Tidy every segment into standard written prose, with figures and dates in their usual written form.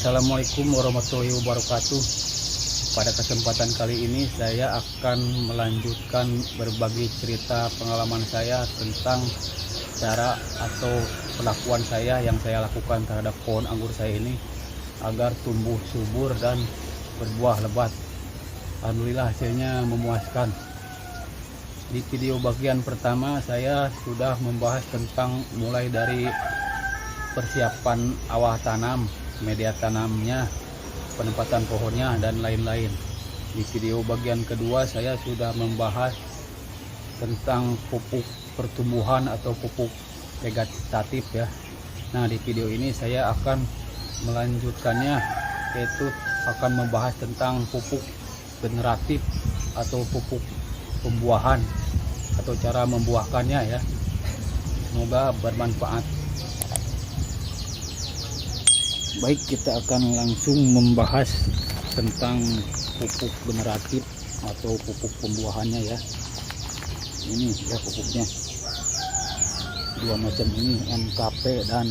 Assalamualaikum warahmatullahi wabarakatuh. Pada kesempatan kali ini saya akan melanjutkan berbagi cerita pengalaman saya tentang cara atau perlakuan saya yang saya lakukan terhadap pohon anggur saya ini agar tumbuh subur dan berbuah lebat. Alhamdulillah hasilnya memuaskan. Di video bagian pertama saya sudah membahas tentang mulai dari persiapan awal tanam, media tanamnya, penempatan pohonnya, dan lain-lain. Di video bagian kedua saya sudah membahas tentang pupuk pertumbuhan atau pupuk vegetatif ya. Nah, di video ini saya akan melanjutkannya, yaitu akan membahas tentang pupuk generatif atau pupuk pembuahan atau cara membuahkannya ya. Semoga bermanfaat. Baik, kita akan langsung membahas tentang pupuk generatif atau pupuk pembuahannya ya. Ini ya pupuknya, dua macam ini, MKP dan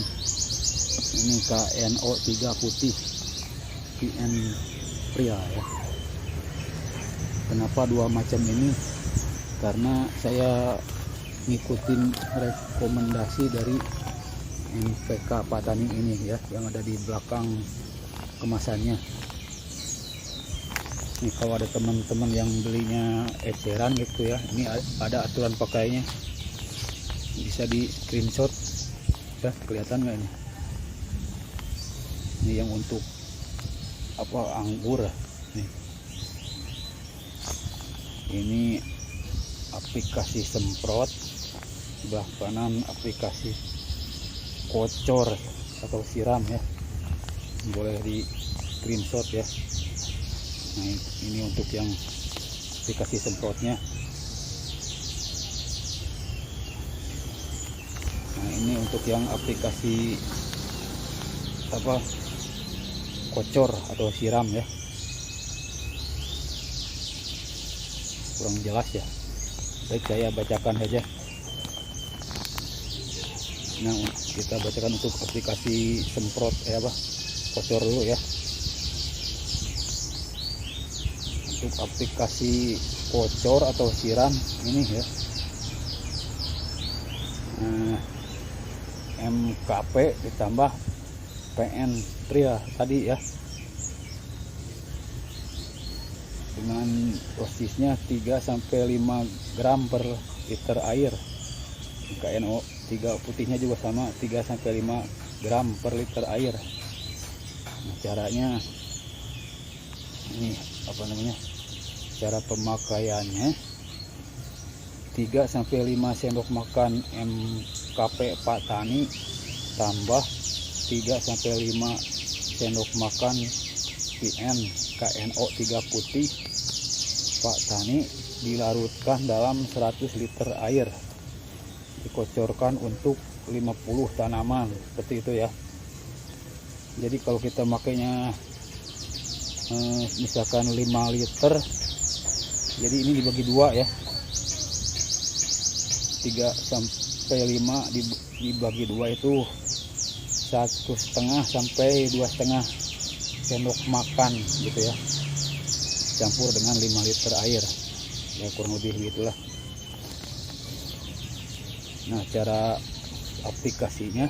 ini KNO 3 putih PN pria ya. Kenapa dua macam ini? Karena saya ngikutin rekomendasi dari MPK Pak Tani ini ya, yang ada di belakang kemasannya. Ini kalau ada teman-teman yang belinya eceran gitu ya, ini ada aturan pakainya, bisa di screenshot ya, kelihatan nggak ini? Ini yang untuk apa, anggur nih. Ini aplikasi semprot, sebelah kanan aplikasi kocor atau siram ya, boleh di screenshot ya. Nah, ini untuk yang aplikasi semprotnya. Nah, ini untuk yang aplikasi apa, kocor atau siram ya. Kurang jelas ya, baik saya bacakan saja. Nah, kita bacakan untuk aplikasi semprot kocor dulu ya. Untuk aplikasi kocor atau siram ini ya, MKP ditambah PN pria tadi ya, dengan dosisnya 3-5 gram per liter air. KNO 3 putihnya juga sama, 3-5 gram per liter air. Nah, caranya ini apa namanya, cara pemakaiannya, 3-5 sendok makan MKP Pak Tani tambah 3-5 sendok makan PN KNO 3 putih Pak Tani dilarutkan dalam 100 liter air, dikocorkan untuk 50 tanaman seperti itu ya. Jadi kalau kita makainya misalkan 5 liter, jadi ini dibagi dua ya, 3-5 dibagi dua itu 1,5 sampai 2,5 sendok makan gitu ya, campur dengan 5 liter air ya, kurang lebih gitulah. Nah, cara aplikasinya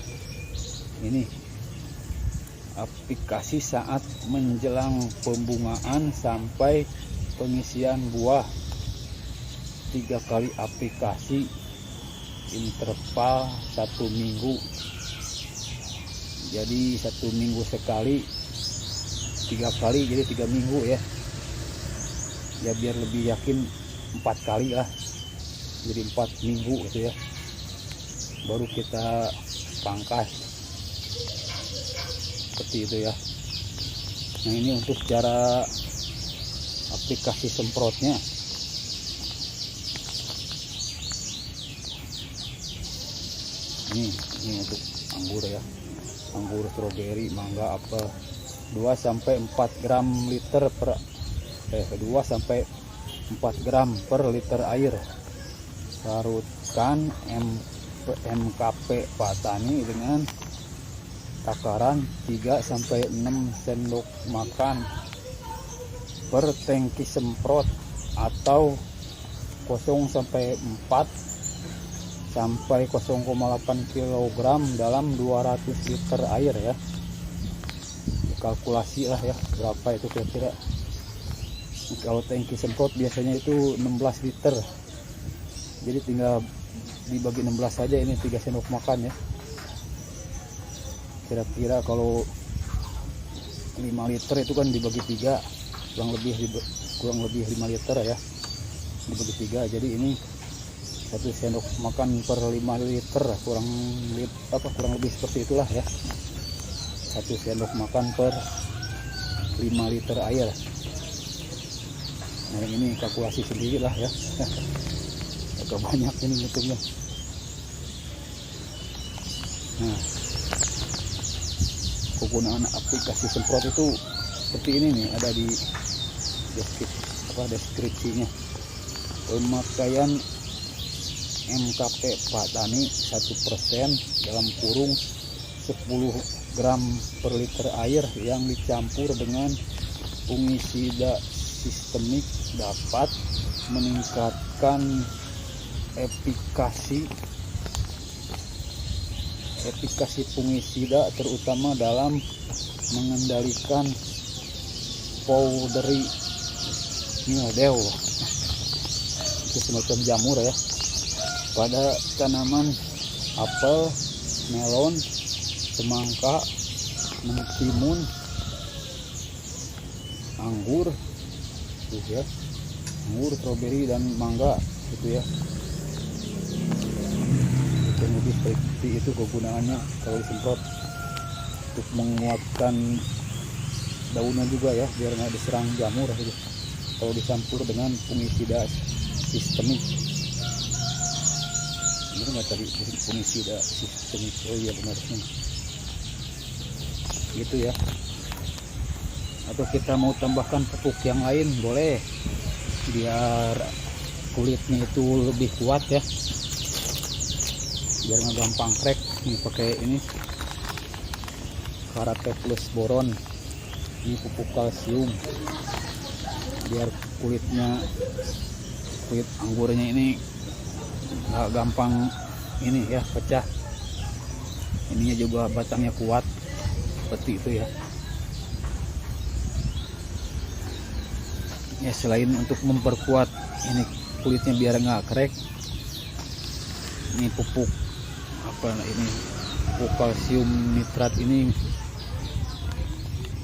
ini, aplikasi saat menjelang pembungaan sampai pengisian buah, 3 kali aplikasi, interval 1 minggu. Jadi 1 minggu sekali, 3 kali, jadi 3 minggu ya. Ya biar lebih yakin 4 kali lah, jadi 4 minggu gitu ya, baru kita pangkas seperti itu ya. Nah, ini untuk cara aplikasi semprotnya. Ini untuk anggur ya, anggur, stroberi, mangga, apel, 2-4 gram liter per 2-4 gram per liter air. Larutkan MKP Pak Tani dengan takaran 3-6 sendok makan per tangki semprot, atau 0,4 sampai 0,8 kg dalam 200 liter air ya. Kalkulasi lah ya berapa itu kira-kira. Kalau tangki semprot biasanya itu 16 liter, jadi tinggal dibagi 16 saja, ini 3 sendok makan ya. Kira-kira kalau 5 liter itu kan dibagi 3, kurang lebih 5 liter ya, dibagi 3, jadi ini 1 sendok makan per 5 liter, kurang lebih seperti itulah ya. 1 sendok makan per 5 liter air. Nah yang ini kalkulasi sendiri lah ya. Agak banyak ini hitungnya. Nah, kegunaan aplikasi semprot itu seperti ini nih, ada di deskripsinya. Pemakaian MKP Patani 1% dalam kurung 10 gram per liter air yang dicampur dengan fungisida sistemik dapat meningkatkan efikasi fungisida, terutama dalam mengendalikan powdery mildew, itu semacam jamur ya, pada tanaman apel, melon, semangka, mentimun, anggur, tuh ya, anggur, stroberi dan mangga gitu ya. Kurang lebih seperti itu kegunaannya kalau disemprot, untuk menguatkan daunnya juga ya, biar nggak diserang jamur gitu. Kalau dicampur dengan fungisida sistemik, benar nggak tadi fungisida sistemik? Oh iya benar gitu ya. Atau kita mau tambahkan pupuk yang lain boleh, biar kulitnya itu lebih kuat ya, biar nggak gampang crack. Ini pakai ini Karate Plus Boron, ini pupuk kalsium, biar kulit anggurnya ini nggak gampang ini ya pecah. Ininya juga batangnya kuat seperti itu ya. Ya selain untuk memperkuat ini kulitnya biar nggak crack, ini pupuk pupuk kalsium nitrat ini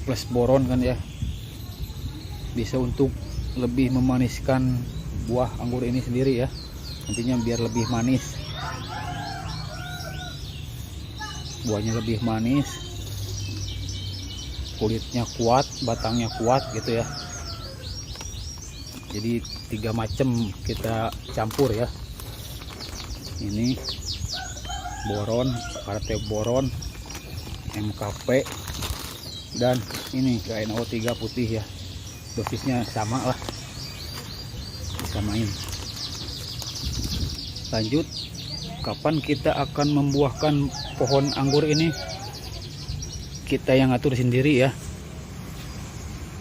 plus boron kan ya, bisa untuk lebih memaniskan buah anggur ini sendiri ya, nantinya biar lebih manis, buahnya lebih manis, kulitnya kuat, batangnya kuat gitu ya. Jadi 3 macam kita campur ya, ini boron, Karate boron, MKP, dan ini KNO3 putih ya. Dosisnya sama lah, disamain. Lanjut, kapan kita akan membuahkan pohon anggur ini, kita yang atur sendiri ya.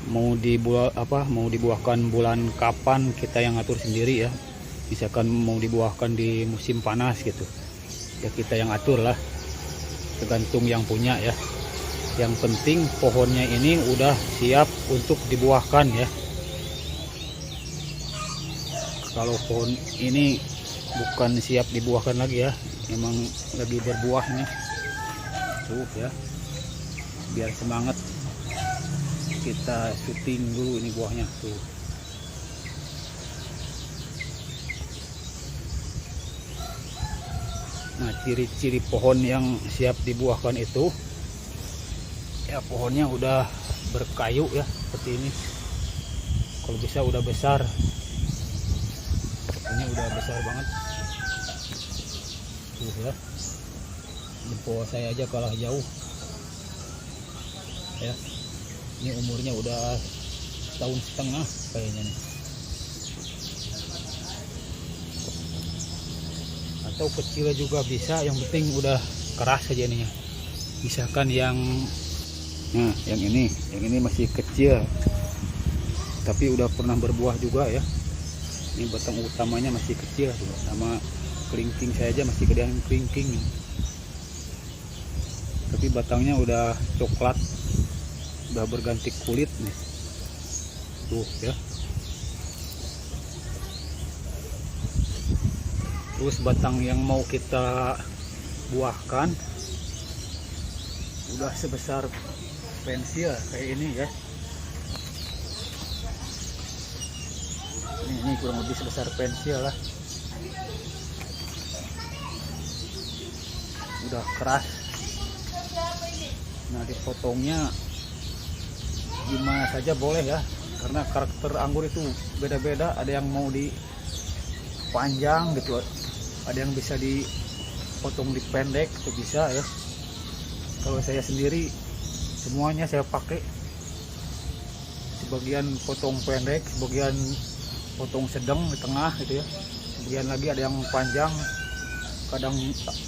Mau dibuahkan bulan kapan, kita yang atur sendiri ya. Misalkan mau dibuahkan di musim panas gitu ya, kita yang atur lah, tergantung yang punya ya. Yang penting pohonnya ini udah siap untuk dibuahkan ya. Kalau pohon ini bukan siap dibuahkan lagi ya, emang lagi berbuah nih tuh ya, biar semangat kita syuting dulu ini buahnya tuh. Nah, ciri-ciri pohon yang siap dibuahkan itu ya, pohonnya udah berkayu ya seperti ini. Kalau bisa udah besar, ini udah besar banget tuh ya. Jempol saya aja kalah jauh ya. Ini umurnya udah 1,5 tahun kayaknya nih, atau kecil juga bisa, yang penting udah keras aja ininya. Misalkan yang ini masih kecil tapi udah pernah berbuah juga ya. Ini batang utamanya masih kecil tuh, sama kelingking saya aja masih gedean kelingking. Tapi batangnya udah coklat, udah berganti kulit nih. Tuh ya. Terus batang yang mau kita buahkan udah sebesar pensil kayak ini ya. Ini kurang lebih sebesar pensil lah. Udah keras. Nah, dipotongnya gimana saja boleh ya, karena karakter anggur itu beda-beda. Ada yang mau dipanjang gitu, ada yang bisa dipotong dipendek, itu bisa ya. Kalau saya sendiri semuanya saya pakai, sebagian potong pendek, sebagian potong sedang di tengah gitu ya, sebagian lagi ada yang panjang, kadang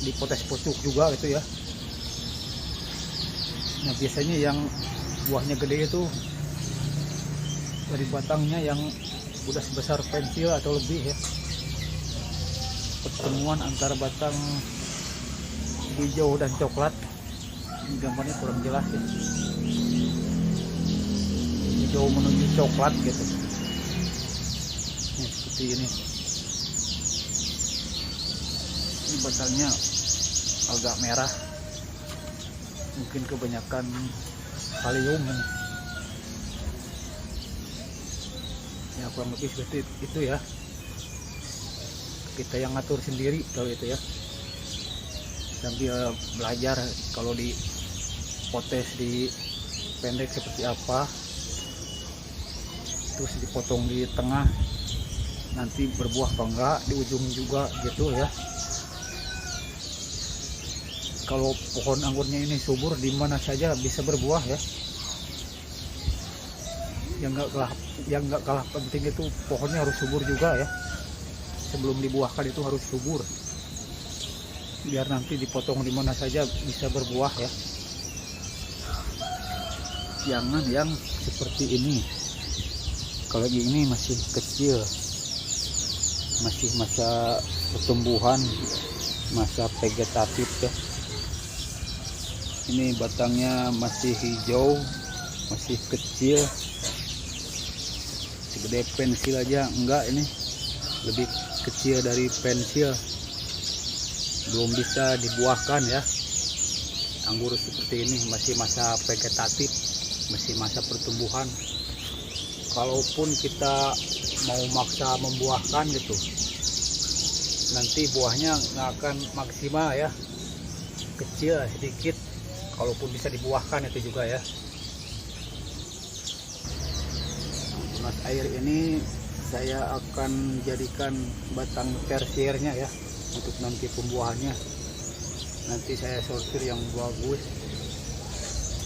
dipotes pucuk juga gitu ya. Nah, biasanya yang buahnya gede itu dari batangnya yang udah sebesar pensil atau lebih ya. Pertemuan antara batang hijau dan coklat, ini gambarnya kurang jelas ya, hijau menuju coklat gitu. Nih, seperti ini batangnya agak merah, mungkin kebanyakan kalium ya, kurang lebih seperti itu ya. Kita yang ngatur sendiri kalau itu ya, sambil belajar kalau di potes di pendek seperti apa, terus dipotong di tengah nanti berbuah apa enggak, di ujung juga gitu ya. Kalau pohon anggurnya ini subur, di mana saja bisa berbuah ya. Yang nggak kalah penting itu pohonnya harus subur juga ya. Sebelum dibuahkan itu harus subur, biar nanti dipotong di mana saja bisa berbuah ya. Jangan yang seperti ini. Kalau ini masih kecil, masih masa pertumbuhan, masa vegetatif ya. Ini batangnya masih hijau, masih kecil, segede pensil aja enggak, ini lebih kecil dari pensil, belum bisa dibuahkan ya. Anggur seperti ini masih masa vegetatif, masih masa pertumbuhan. Kalaupun kita mau maksa membuahkan gitu, nanti buahnya nggak akan maksimal ya, kecil sedikit. Kalaupun bisa dibuahkan itu juga ya. Tunas air ini saya akan jadikan batang tersiernya ya, untuk nanti pembuahannya. Nanti saya sortir yang bagus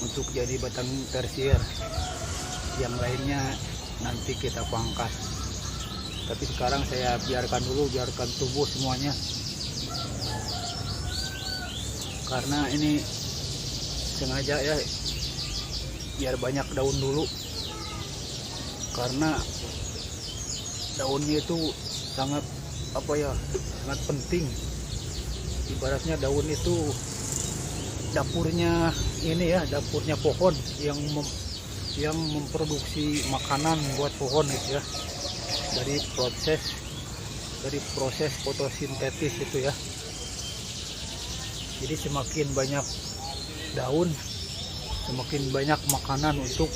untuk jadi batang tersier, yang lainnya nanti kita pangkas. Tapi sekarang saya biarkan dulu, biarkan tumbuh semuanya, karena ini sengaja ya, biar banyak daun dulu, karena daunnya itu sangat sangat penting. Ibaratnya daun itu dapurnya ini ya, dapurnya pohon yang memproduksi makanan buat pohon itu ya, dari proses fotosintesis itu ya. Jadi semakin banyak daun, semakin banyak makanan untuk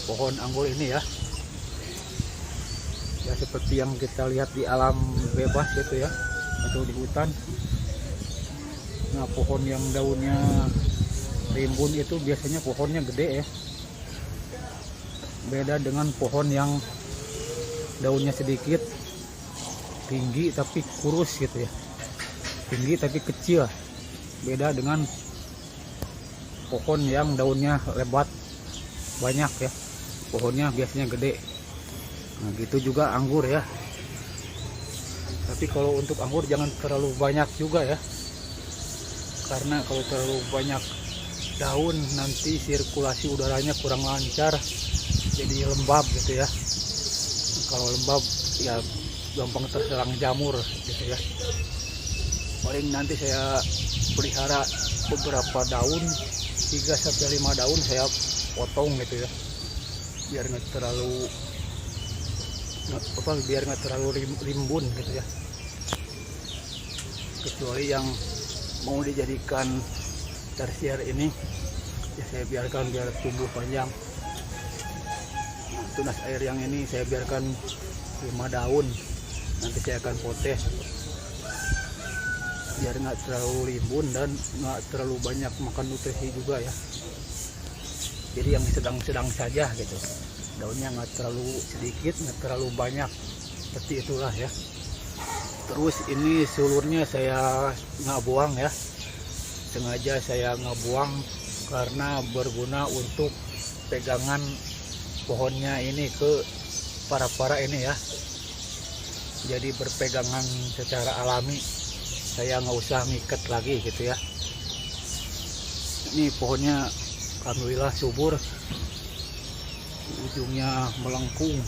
pohon anggur ini ya. Ya, seperti yang kita lihat di alam bebas gitu ya, atau di hutan. Nah, pohon yang daunnya rimbun itu biasanya pohonnya gede ya, beda dengan pohon yang daunnya sedikit, tinggi tapi kurus gitu ya, tinggi tapi kecil. Beda dengan pohon yang daunnya lebat banyak ya, pohonnya biasanya gede. Nah, gitu juga anggur ya. Tapi kalau untuk anggur jangan terlalu banyak juga ya, karena kalau terlalu banyak daun nanti sirkulasi udaranya kurang lancar, jadi lembab gitu ya. Kalau lembab ya gampang terserang jamur gitu ya. Paling nanti saya pelihara beberapa daun, 3-5 daun saya potong gitu ya, biar nggak terlalu rimbun gitu ya. Kecuali yang mau dijadikan tersier ini ya saya biarkan biar tumbuh panjang. Tunas air yang ini saya biarkan 5 daun, nanti saya akan potes biar nggak terlalu rimbun dan nggak terlalu banyak makan nutrisi juga ya. Jadi yang sedang-sedang saja gitu, daunnya nggak terlalu sedikit, nggak terlalu banyak, seperti itulah ya. Terus ini sulurnya saya nggak buang ya, sengaja saya nggak buang karena berguna untuk pegangan pohonnya ini ke para ini ya. Jadi berpegangan secara alami, saya nggak usah ngikat lagi gitu ya. Ini pohonnya alhamdulillah subur, ujungnya melengkung,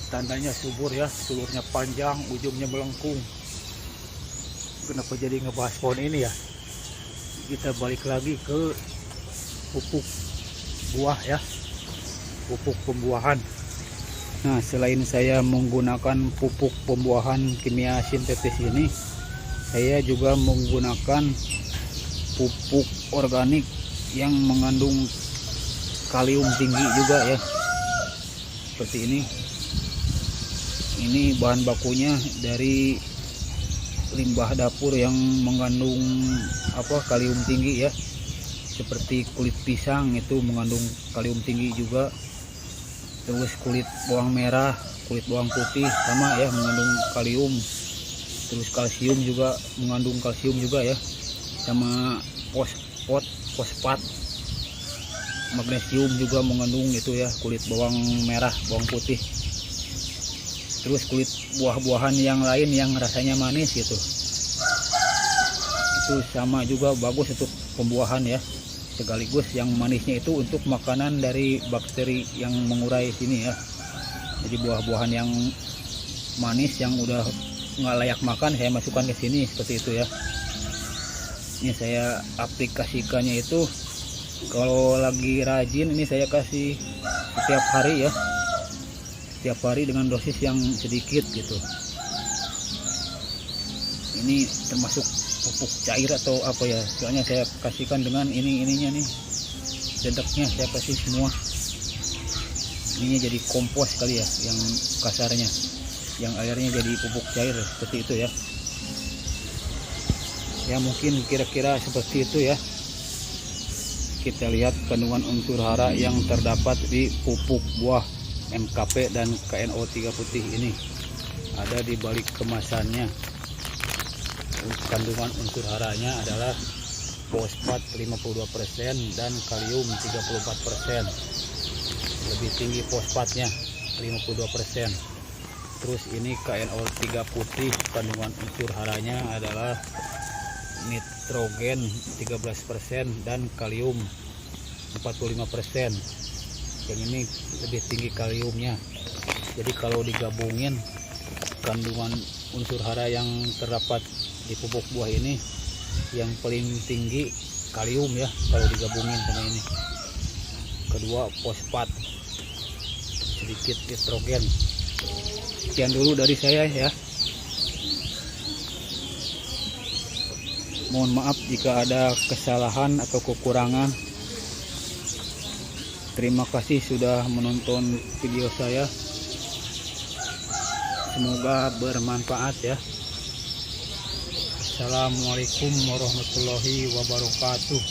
tandanya subur ya, sulurnya panjang, ujungnya melengkung. Kenapa jadi ngebahas pohon ini ya? Kita balik lagi ke pupuk buah ya, pupuk pembuahan. Nah, selain saya menggunakan pupuk pembuahan kimia sintetis ini, saya juga menggunakan pupuk organik yang mengandung kalium tinggi juga ya, seperti ini. Ini bahan bakunya dari limbah dapur yang mengandung kalium tinggi ya, seperti kulit pisang itu mengandung kalium tinggi juga. Terus kulit bawang merah, kulit bawang putih sama ya, mengandung kalium. Terus kalsium juga, mengandung kalsium juga ya, sama fosfat, magnesium juga mengandung itu ya, kulit bawang merah, bawang putih. Terus kulit buah-buahan yang lain yang rasanya manis gitu, itu sama juga bagus untuk pembuahan ya. Sekaligus yang manisnya itu untuk makanan dari bakteri yang mengurai sini ya. Jadi buah-buahan yang manis yang udah nggak layak makan saya masukkan ke sini seperti itu ya. Ini saya aplikasikannya itu kalau lagi rajin, ini saya kasih setiap hari ya, setiap hari dengan dosis yang sedikit gitu. Ini termasuk pupuk cair atau apa ya, soalnya saya kasihkan dengan ininya nih, dedeknya saya kasih semua. Ininya jadi kompos kali ya, yang kasarnya, yang airnya jadi pupuk cair seperti itu ya. Ya mungkin kira-kira seperti itu ya. Kita lihat kandungan unsur hara yang terdapat di pupuk buah MKP dan KNO3 putih ini, ada di balik kemasannya. Kandungan unsur haranya adalah fosfat 52% dan kalium 34%. Lebih tinggi fosfatnya 52%. Terus ini KNO3 putih, kandungan unsur haranya adalah nitrogen 13% dan kalium 45%. Yang ini lebih tinggi kaliumnya. Jadi kalau digabungin kandungan unsur hara yang terdapat di pupuk buah ini, yang paling tinggi kalium ya kalau digabungin sama ini. Kedua fosfat, sedikit nitrogen. Sekian dulu dari saya ya. Mohon maaf jika ada kesalahan atau kekurangan. Terima kasih sudah menonton video saya. Semoga bermanfaat ya. Assalamualaikum warahmatullahi wabarakatuh.